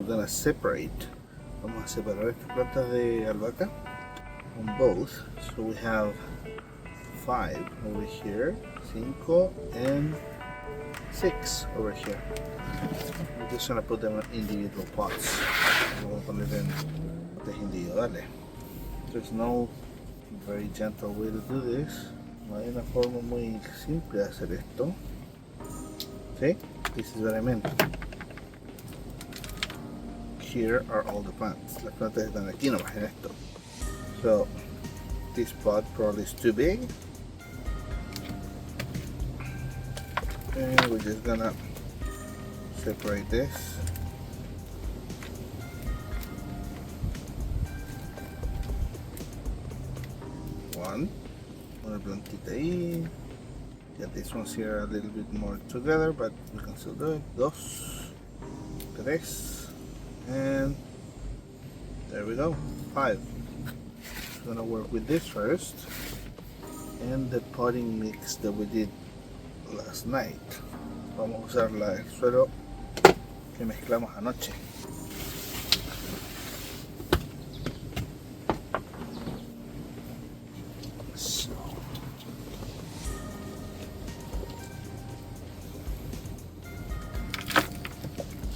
We're gonna separate. Vamos a separar estas plantas de albahaca on both. So we have 5 over here, 5 and 6 over here. We're just gonna put them in individual pots. Vamos a poner en potes individuales. There's no very gentle way to do this. No hay una forma muy simple de hacer esto. See? This is what I meant. Here are all the plants. Las plantas están aquí nomás en esto. So this pot probably is too big. And we're just gonna separate this. Una plantita ahí. Yeah, these ones here are a little bit more together, but we can still do it. 2, 3, and there we go. 5. I'm gonna work with this first, and the potting mix that we did last night. Vamos a usar el suelo que mezclamos anoche.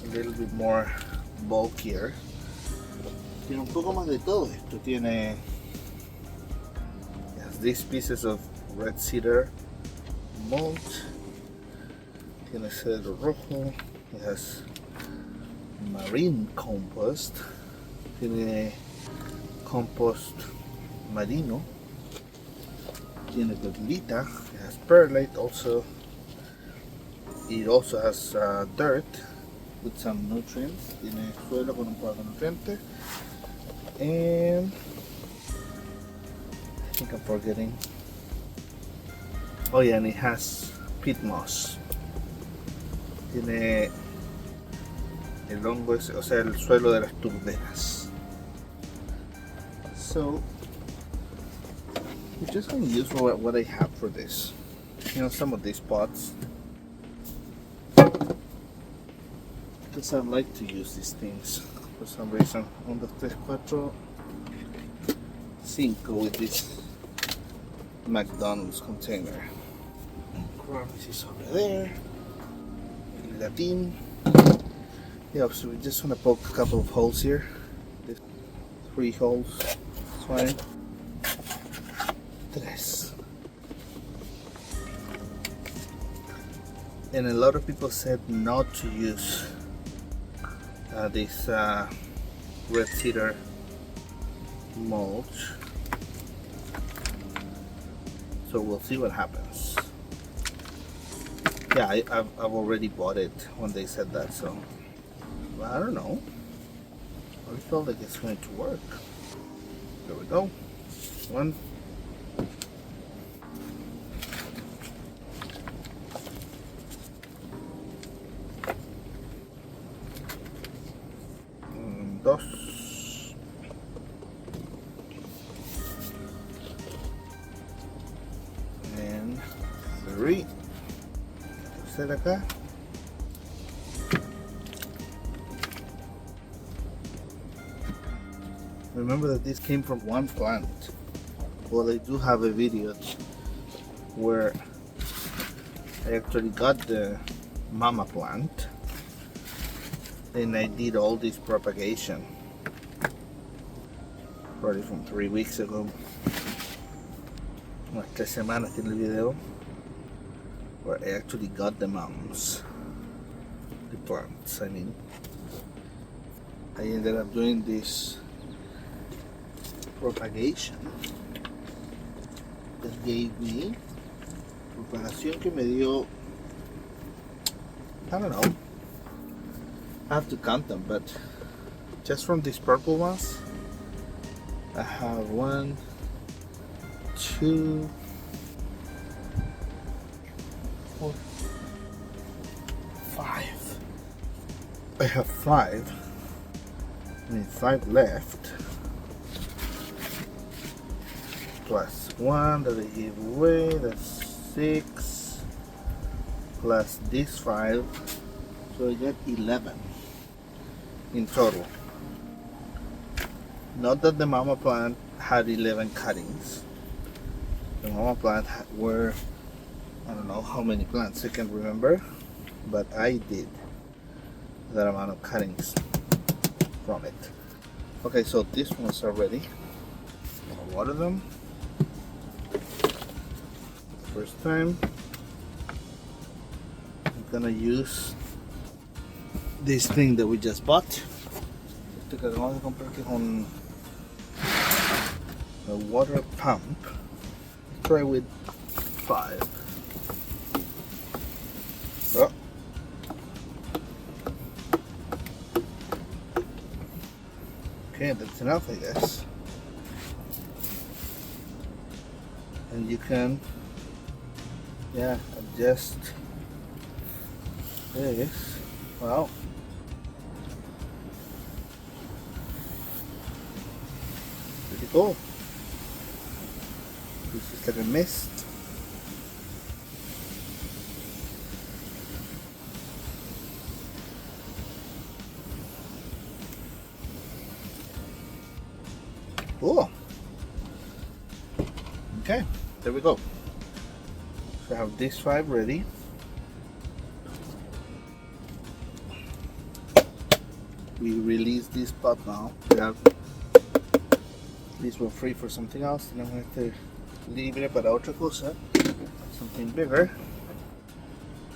A little bit more bulkier. Tiene un poco más de todo esto. Tiene these pieces of red cedar mulch. Tiene cedro rojo. It has marine compost. Tiene compost marino. Tiene perlita. It has perlite also. It also has dirt with some nutrients. Tiene suelo con un poco de nutrientes. And I think I'm forgetting. Oh yeah, and it has peat moss. Tiene el hongo ese, o sea, el suelo de las turberas. So we're just going to use what I have for this. You know, some of these pots. Because I like to use these things for some reason. 1, 2, 3, 4, 5 with this McDonald's container. Crumbs is over there. Latin. Yeah, so we just want to poke a couple of holes here. 3 holes. That's fine. 3. And a lot of people said not to use this red cedar mulch, so we'll see what happens. Yeah, I've already bought it when they said that, so I don't know. I feel like it's going to work. There we go. 1. Dos. And 3. Tercera acá. Remember that this came from one plant. Well, I do have a video where I actually got the mama plant and I did all this propagation probably from 3 weeks ago. Unas 3 semanas tiene el video where I actually got the mums, the plants. I mean, I ended up doing this propagation that gave me propagación que me dio, I don't know, I have to count them, but just from these purple ones I have 1, 2, 4, 5. I have 5. I mean 5 left, plus 1 that I gave away, that's 6, plus this 5, so I got 11. in total. Not that the mama plant had 11 cuttings. The mama plant were, I don't know how many plants, I can't remember, but I did that amount of cuttings from it. Okay, so these ones are ready. I'll water them. First time, I'm gonna use this thing that we just bought. Este que acabamos de comprar, que es a water pump. Let's try with 5. Oh. Okay, that's enough, I guess. And you can, adjust this. Wow. Pretty cool. This is like a mist. Cool. Okay, there we go. So I have these 5 ready. We release this pot now. These were free for something else, and I'm going to leave it para otra cosa, something bigger.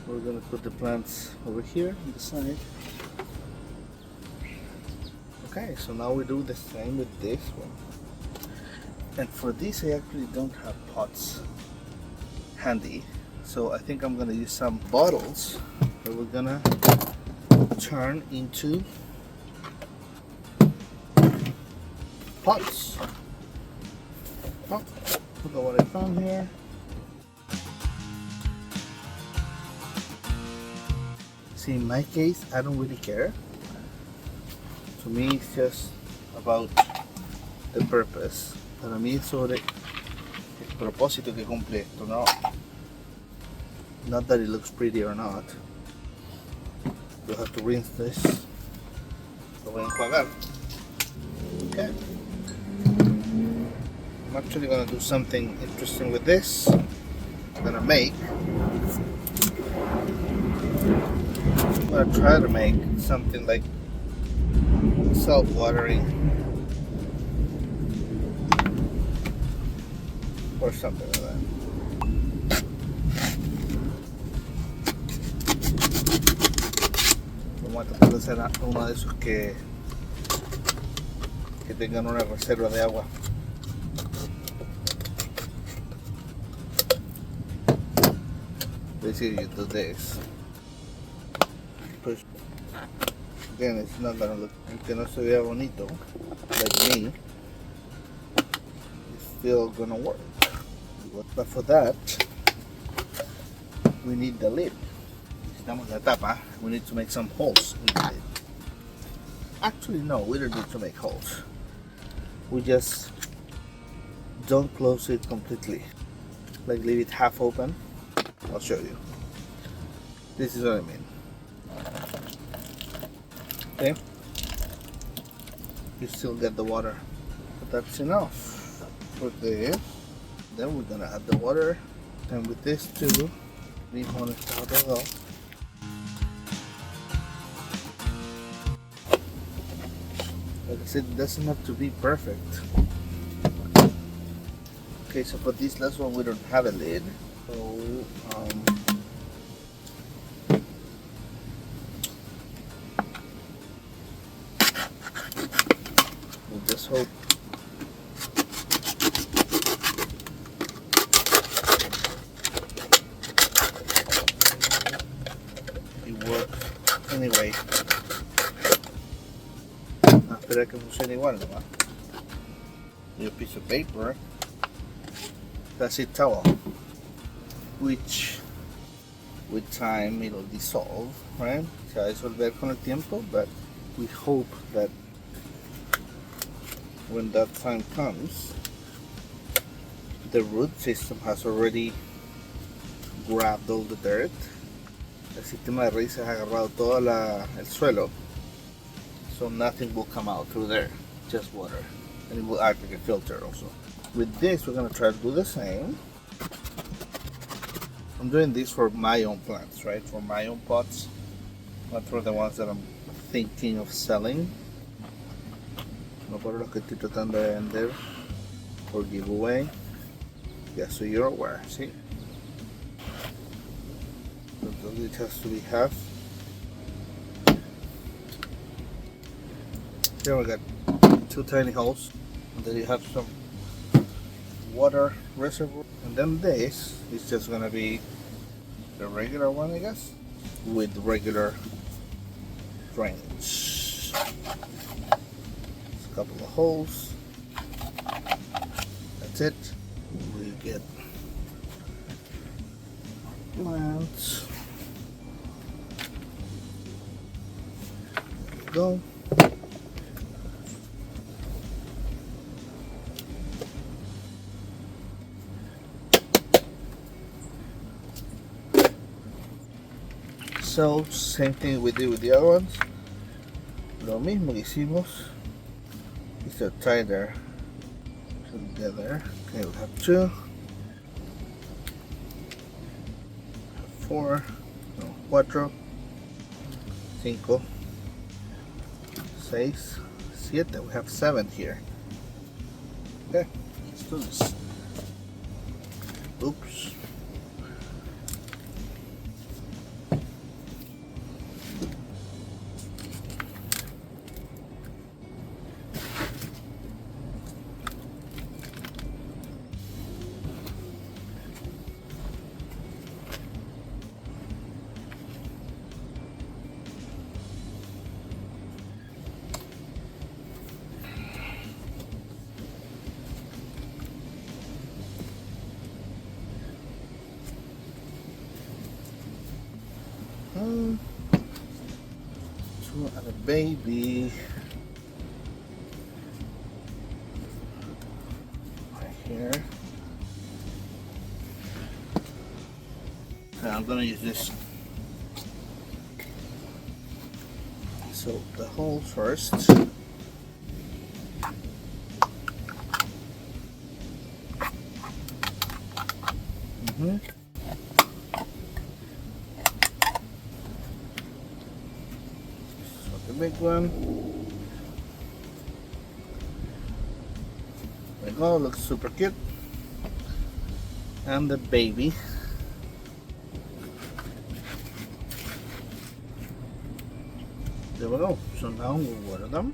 We're going to put the plants over here on the side. Okay, so now we do the same with this one. And for this, I actually don't have pots handy, so I think I'm going to use some bottles that we're going to turn into pots. Oh, look at what I found here. See, in my case, I don't really care. To me, it's just about the purpose. Para mí es sobre el propósito que cumple esto, no? Not that it looks pretty or not. You'll have to rinse this. Lo voy a enjuagar. Okay. I'm actually going to do something interesting with this. I'm going to try to make something like self-watering or something like that. Vamos a tratar de hacer uno de esos que tengan una reserva de agua. Basically, you do this. Push. Again, it's not gonna look, aunque no se vea bonito, like me, it's still gonna work. But for that, we need the lid. Necesitamos la tapa. We need to make some holes in the lid. Actually, no, we don't need to make holes. We just don't close it completely. Like leave it half open. I'll show you. This is what I mean. Okay. You still get the water, but that's enough for this. Then we're gonna add the water, and with this too, limón está todo. Like I said, it doesn't have to be perfect. Okay, so for this last one, we don't have a lid, so we'll just hope it works anyway. Espera que funcione igual nomás. Y a piece of paper. That's it, towel, which with time it'll dissolve, right? Se va a disolver con el tiempo, but we hope that when that time comes, the root system has already grabbed all the dirt. El sistema de raíces ha agarrado todo el suelo, so nothing will come out through there, just water, and it will act like a filter also. With this, we're gonna try to do the same. I'm doing this for my own plants, right? For my own pots, not for the ones that I'm thinking of selling. No por lo que estoy tratando de vender or giveaway. Yeah, so you're aware, see? So it has to be half. Here we got 2 tiny holes, and then you have some water reservoir, and then this is just gonna be the regular one, I guess, with regular drainage. A couple of holes. That's it. We get plants. There we go. So, same thing we did with the other ones. Lo mismo que hicimos. These are tied there together. Okay, we have 2, 4, no, 4, 5, 6, 7. We have 7 here. Okay, let's do this. Oops. Two and a baby right here. Now I'm gonna use this. So the hole first. The big one. There we go, looks super cute. And the baby. There we go. So now we'll water them.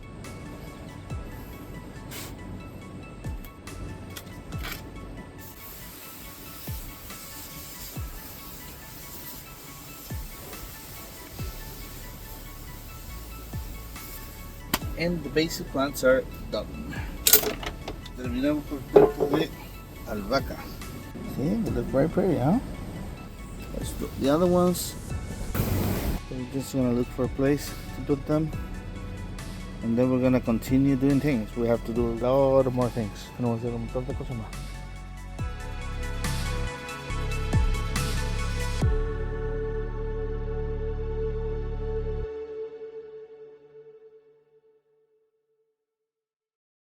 And the basic plants are done. Terminamos por tiempo de albahaca. See, they look very pretty, huh? Let's do the other ones. We're just gonna look for a place to put them, and then we're gonna continue doing things. We have to do a lot of more things. Tenemos que hacer un montón de cosas más.